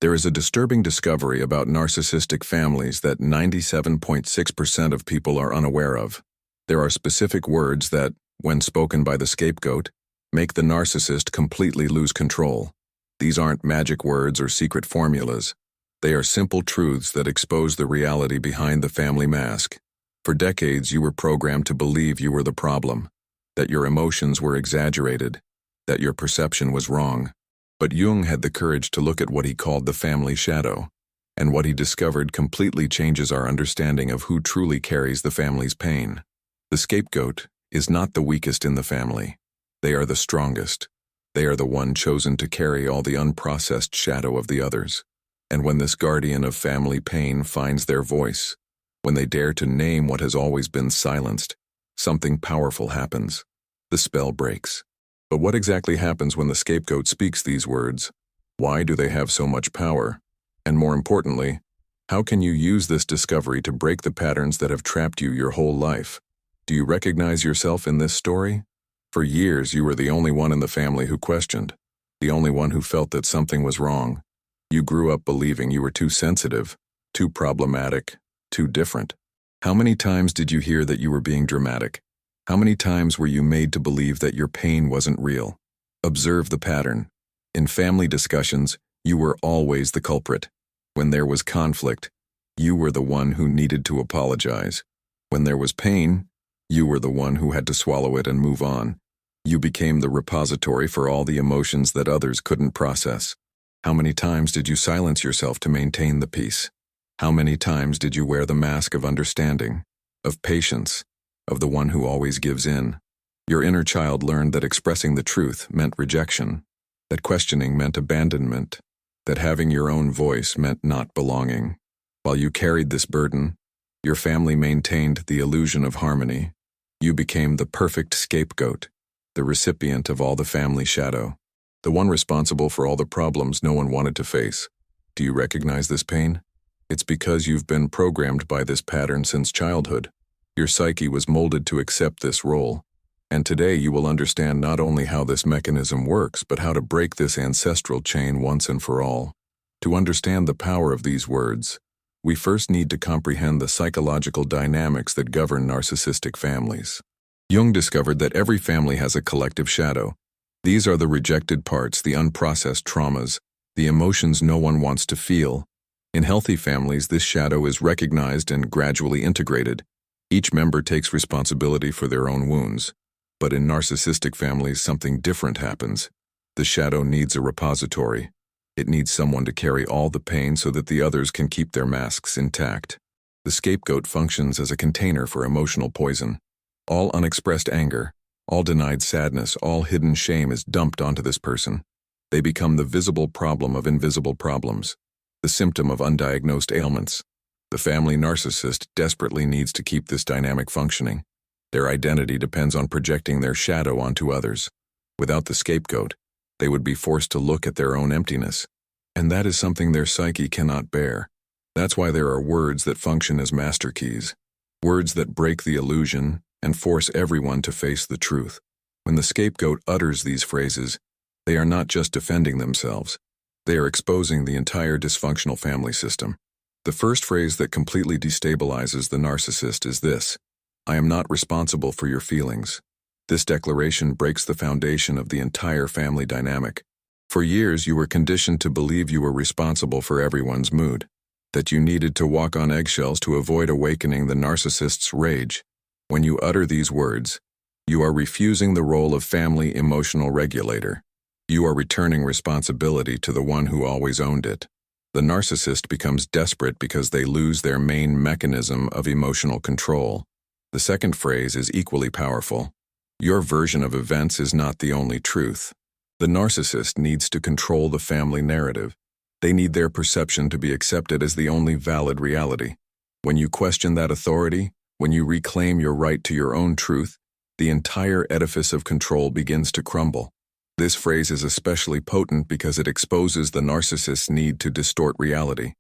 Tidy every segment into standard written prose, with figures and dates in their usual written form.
There is a disturbing discovery about narcissistic families that 97.6% of people are unaware of. There are specific words that, when spoken by the scapegoat, make the narcissist completely lose control. These aren't magic words or secret formulas. They are simple truths that expose the reality behind the family mask. For decades, you were programmed to believe you were the problem, that your emotions were exaggerated, that your perception was wrong. But Jung had the courage to look at what he called the family shadow, and what he discovered completely changes our understanding of who truly carries the family's pain. The scapegoat is not the weakest in the family. They are the strongest. They are the one chosen to carry all the unprocessed shadow of the others. And when this guardian of family pain finds their voice, when they dare to name what has always been silenced, something powerful happens. The spell breaks. But what exactly happens when the scapegoat speaks these words? Why do they have so much power? And more importantly, how can you use this discovery to break the patterns that have trapped you your whole life? Do you recognize yourself in this story? For years, you were the only one in the family who questioned, the only one who felt that something was wrong. You grew up believing you were too sensitive, too problematic, too different. How many times did you hear that you were being dramatic? How many times were you made to believe that your pain wasn't real? Observe the pattern. In family discussions, you were always the culprit. When there was conflict, you were the one who needed to apologize. When there was pain, you were the one who had to swallow it and move on. You became the repository for all the emotions that others couldn't process. How many times did you silence yourself to maintain the peace? How many times did you wear the mask of understanding, of patience, of the one who always gives in? Your inner child learned that expressing the truth meant rejection, that questioning meant abandonment, that having your own voice meant not belonging. While you carried this burden, your family maintained the illusion of harmony. You became the perfect scapegoat, the recipient of all the family shadow, the one responsible for all the problems no one wanted to face. Do you recognize this pain? It's because you've been programmed by this pattern since childhood. Your psyche was molded to accept this role, and today you will understand not only how this mechanism works, but how to break this ancestral chain once and for all. To understand the power of these words, we first need to comprehend the psychological dynamics that govern narcissistic families. Jung discovered that every family has a collective shadow. These are the rejected parts, the unprocessed traumas, the emotions no one wants to feel. In healthy families, this shadow is recognized and gradually integrated. Each member takes responsibility for their own wounds. But in narcissistic families, something different happens. The shadow needs a repository. It needs someone to carry all the pain so that the others can keep their masks intact. The scapegoat functions as a container for emotional poison. All unexpressed anger, all denied sadness, all hidden shame is dumped onto this person. They become the visible problem of invisible problems, the symptom of undiagnosed ailments. The family narcissist desperately needs to keep this dynamic functioning. Their identity depends on projecting their shadow onto others. Without the scapegoat, they would be forced to look at their own emptiness. And that is something their psyche cannot bear. That's why there are words that function as master keys. Words that break the illusion and force everyone to face the truth. When the scapegoat utters these phrases, they are not just defending themselves. They are exposing the entire dysfunctional family system. The first phrase that completely destabilizes the narcissist is this: I am not responsible for your feelings. This declaration breaks the foundation of the entire family dynamic. For years, you were conditioned to believe you were responsible for everyone's mood, that you needed to walk on eggshells to avoid awakening the narcissist's rage. When you utter these words, you are refusing the role of family emotional regulator. You are returning responsibility to the one who always owned it. The narcissist becomes desperate because they lose their main mechanism of emotional control. The second phrase is equally powerful. Your version of events is not the only truth. The narcissist needs to control the family narrative. They need their perception to be accepted as the only valid reality. When you question that authority, when you reclaim your right to your own truth, the entire edifice of control begins to crumble. This phrase is especially potent because it exposes the narcissist's need to distort reality.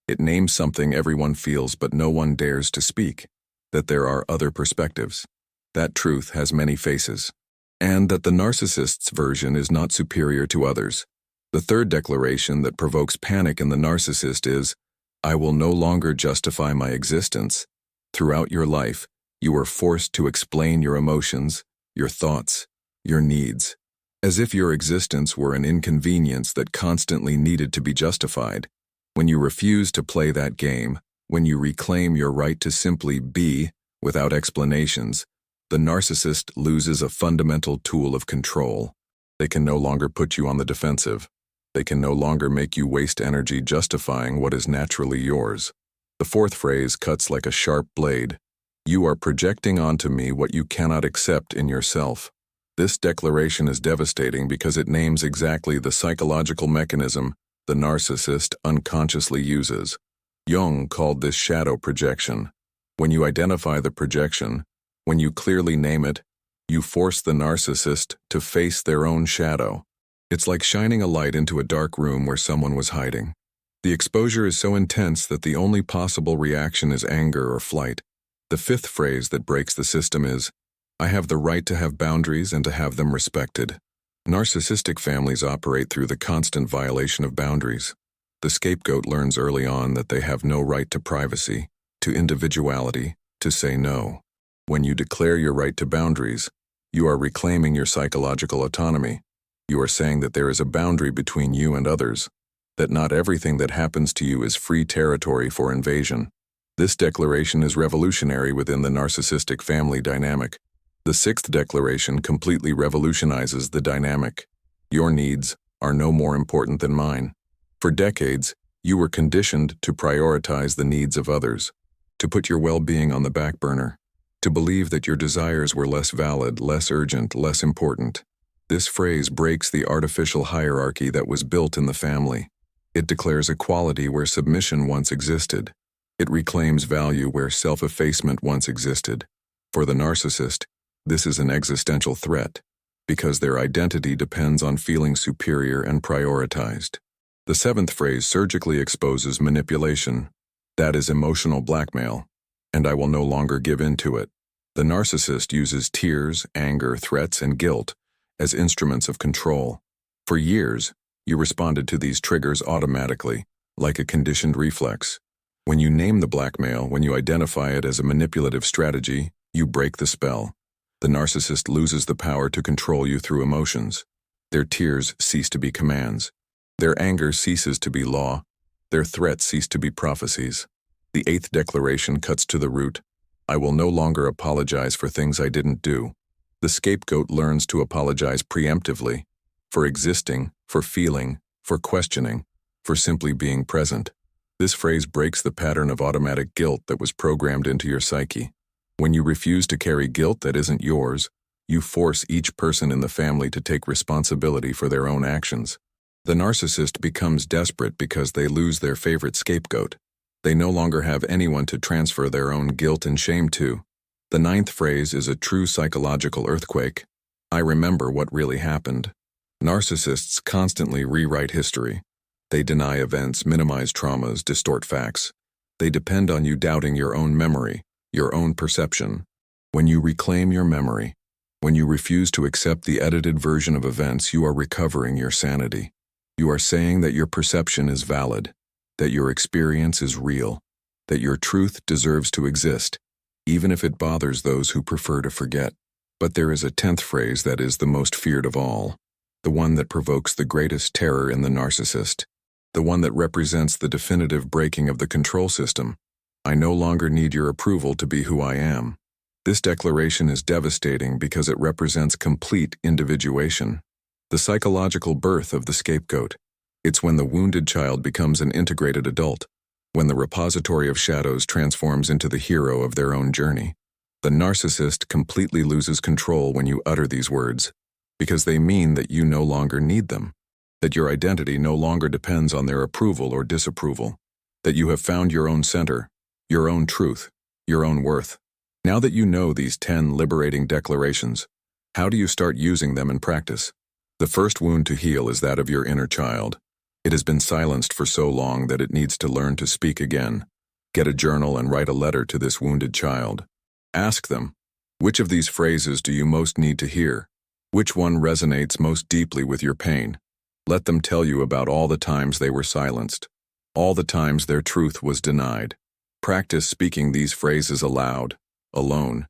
It names something everyone feels but no one dares to speak, that there are other perspectives, that truth has many faces, and that the narcissist's version is not superior to others. The third declaration that provokes panic in the narcissist is, I will no longer justify my existence. Throughout your life, you are forced to explain your emotions, your thoughts, your needs, as if your existence were an inconvenience that constantly needed to be justified. When you refuse to play that game, when you reclaim your right to simply be, without explanations, the narcissist loses a fundamental tool of control. They can no longer put you on the defensive. They can no longer make you waste energy justifying what is naturally yours. The fourth phrase cuts like a sharp blade. You are projecting onto me what you cannot accept in yourself. This declaration is devastating because it names exactly the psychological mechanism the narcissist unconsciously uses. Jung called this shadow projection. When you identify the projection, when you clearly name it, you force the narcissist to face their own shadow. It's like shining a light into a dark room where someone was hiding. The exposure is so intense that the only possible reaction is anger or flight. The fifth phrase that breaks the system is, I have the right to have boundaries and to have them respected. Narcissistic families operate through the constant violation of boundaries. The scapegoat learns early on that they have no right to privacy, to individuality, to say no. When you declare your right to boundaries, you are reclaiming your psychological autonomy. You are saying that there is a boundary between you and others, that not everything that happens to you is free territory for invasion. This declaration is revolutionary within the narcissistic family dynamic. The sixth declaration completely revolutionizes the dynamic. Your needs are no more important than mine. For decades, you were conditioned to prioritize the needs of others, to put your well-being on the back burner, to believe that your desires were less valid, less urgent, less important. This phrase breaks the artificial hierarchy that was built in the family. It declares equality where submission once existed. It reclaims value where self-effacement once existed. For the narcissist, this is an existential threat, because their identity depends on feeling superior and prioritized. The seventh phrase surgically exposes manipulation. That is emotional blackmail, and I will no longer give in to it. The narcissist uses tears, anger, threats, and guilt as instruments of control. For years, you responded to these triggers automatically, like a conditioned reflex. When you name the blackmail, when you identify it as a manipulative strategy, you break the spell. The narcissist loses the power to control you through emotions. Their tears cease to be commands. Their anger ceases to be law. Their threats cease to be prophecies. The eighth declaration cuts to the root. I will no longer apologize for things I didn't do. The scapegoat learns to apologize preemptively, for existing, for feeling, for questioning, for simply being present. This phrase breaks the pattern of automatic guilt that was programmed into your psyche. When you refuse to carry guilt that isn't yours, you force each person in the family to take responsibility for their own actions. The narcissist becomes desperate because they lose their favorite scapegoat. They no longer have anyone to transfer their own guilt and shame to. The ninth phrase is a true psychological earthquake. I remember what really happened. Narcissists constantly rewrite history. They deny events, minimize traumas, distort facts. They depend on you doubting your own memory, your own perception. When you reclaim your memory, when you refuse to accept the edited version of events, you are recovering your sanity. You are saying that your perception is valid, that your experience is real, that your truth deserves to exist, even if it bothers those who prefer to forget. But there is a 10th phrase that is the most feared of all, the one that provokes the greatest terror in the narcissist, the one that represents the definitive breaking of the control system. I no longer need your approval to be who I am. This declaration is devastating because it represents complete individuation, the psychological birth of the scapegoat. It's when the wounded child becomes an integrated adult, when the repository of shadows transforms into the hero of their own journey. The narcissist completely loses control when you utter these words, because they mean that you no longer need them, that your identity no longer depends on their approval or disapproval, that you have found your own center, your own truth, your own worth. Now that you know these 10 liberating declarations, how do you start using them in practice? The first wound to heal is that of your inner child. It has been silenced for so long that it needs to learn to speak again. Get a journal and write a letter to this wounded child. Ask them, which of these phrases do you most need to hear? Which one resonates most deeply with your pain? Let them tell you about all the times they were silenced, all the times their truth was denied. Practice speaking these phrases aloud, alone,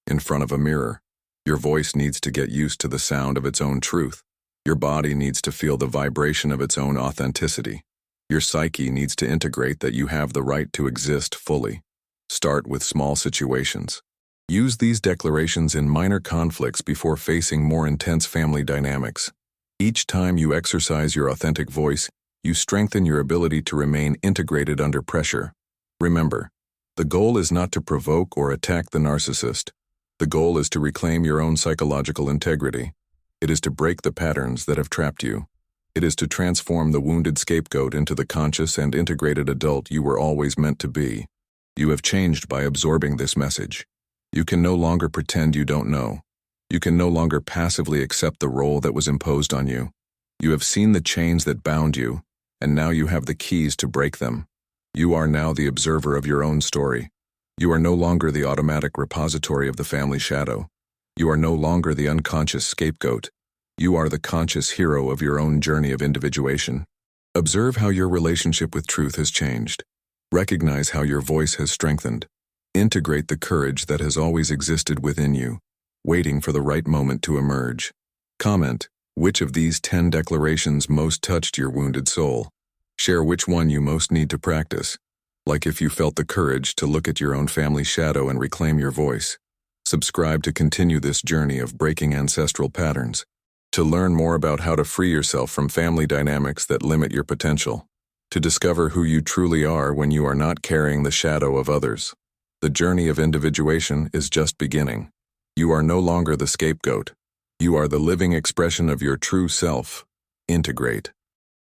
in front of a mirror. Your voice needs to get used to the sound of its own truth. Your body needs to feel the vibration of its own authenticity. Your psyche needs to integrate that you have the right to exist fully. Start with small situations. Use these declarations in minor conflicts before facing more intense family dynamics. Each time you exercise your authentic voice, you strengthen your ability to remain integrated under pressure. Remember, the goal is not to provoke or attack the narcissist. The goal is to reclaim your own psychological integrity. It is to break the patterns that have trapped you. It is to transform the wounded scapegoat into the conscious and integrated adult you were always meant to be. You have changed by absorbing this message. You can no longer pretend you don't know. You can no longer passively accept the role that was imposed on you. You have seen the chains that bound you, and now you have the keys to break them. You are now the observer of your own story. You are no longer the automatic repository of the family shadow. You are no longer the unconscious scapegoat. You are the conscious hero of your own journey of individuation. Observe how your relationship with truth has changed. Recognize how your voice has strengthened. Integrate the courage that has always existed within you, waiting for the right moment to emerge. Comment, which of these 10 declarations most touched your wounded soul? Share which one you most need to practice, like if you felt the courage to look at your own family shadow and reclaim your voice. Subscribe to continue this journey of breaking ancestral patterns. To learn more about how to free yourself from family dynamics that limit your potential. To discover who you truly are when you are not carrying the shadow of others. The journey of individuation is just beginning. You are no longer the scapegoat. You are the living expression of your true self. Integrate.